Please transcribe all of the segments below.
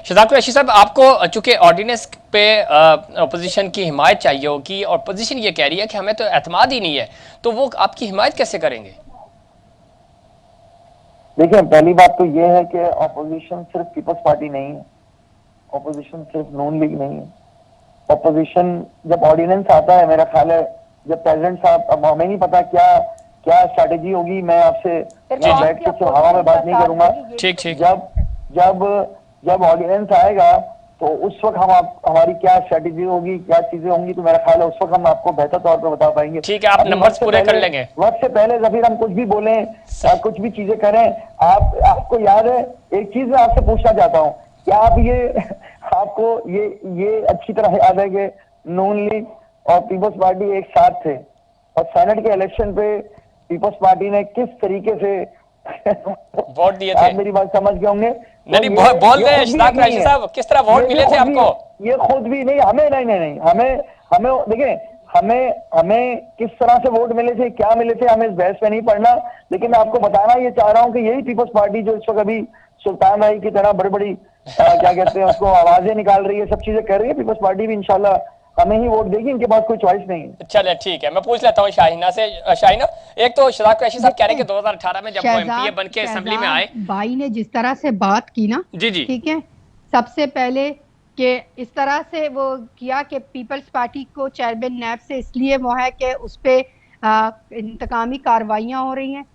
शहजाद कुरैशी साहब, आपको चूंकि ऑर्डिनेंस पे अपोजिशन की हिमायत चाहिए होगी और अपोजिशन ये कह रही है कि हमें तो एतमाद ही नहीं है, तो वो आपकी हिमायत कैसे करेंगे? देखिए, पहली बात तो ये है कि ऑपोजिशन सिर्फ पीपल्स पार्टी नहीं है, ऑपोजिशन सिर्फ नून लीग नहीं है। ऑपोजिशन जब ऑर्डिनेंस आता है, मेरा ख्याल है जब प्रेसिडेंट साहब, अब हमें नहीं पता क्या क्या स्ट्रैटेजी होगी, मैं आपसे बैठ के सिर्फ हवा में बात नहीं करूंगा। ठीक ठीक। जब जब जब ऑर्डिनेंस आएगा तो उस वक्त हमारी क्या स्ट्रैटेजी होगी, क्या चीजें होंगी, तो मेरा ख्याल है उस वक्त हम आपको बेहतर तौर पर बता पाएंगे। ठीक है, आप नंबर्स पूरे कर लेंगे। वक्त से पहले जफीर हम कुछ भी बोलें, कुछ भी चीजें करें, आपको याद है, एक चीज मैं आपसे पूछना चाहता हूँ, क्या आप आपको ये अच्छी तरह याद है कि नून लीग और पीपल्स पार्टी एक साथ थे और सेनेट के इलेक्शन पे पीपल्स पार्टी ने किस तरीके से वोट दिए थे? आप मेरी बात समझ गए होंगे। नहीं, बोल गए शहजाद कुरैशी साहब, किस तरह वोट मिले थे आपको? ये खुद भी नहीं, हमें नहीं, हमें देखिए, हमें किस तरह से वोट मिले थे, क्या मिले थे, हमें इस बहस में नहीं पढ़ना, लेकिन मैं आपको बताना ये चाह रहा हूँ कि यही पीपल्स पार्टी जो इस वक्त अभी सुल्तान भाई की तरह बड़ी बड़ी क्या कहते हैं उसको, आवाजें निकाल रही है, सब चीजें कर रही है, पीपल्स पार्टी भी इंशाल्लाह हमें ही वोट देगी, इनके पास कोई चॉइस नहीं है। चले ठीक है, मैं पूछ लेता हूँ शाहीना से। शाहीना, एक तो शहजाद कुरैशी साहब कह रहे हैं कि 2018 में जब वो एमपीए बन के असेंबली में आए, भाई ने जिस तरह से बात की ना, जी जी, ठीक है, सबसे पहले कि इस तरह से वो किया कि पीपल्स पार्टी को चेयरमैन नैब से इसलिए वो है कि उस पर इंतकामी कार्रवाइयाँ हो रही हैं।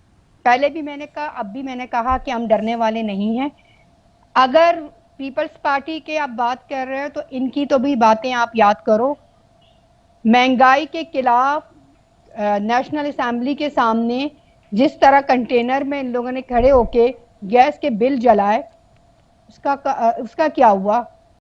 पहले भी मैंने कहा, अब भी मैंने कहा कि हम डरने वाले नहीं हैं। अगर पीपल्स पार्टी के आप बात कर रहे हो तो इनकी तो भी बातें आप याद करो। महंगाई के खिलाफ नेशनल असेंबली के सामने जिस तरह कंटेनर में इन लोगों ने खड़े होके गैस के बिल जलाए, उसका क्या हुआ?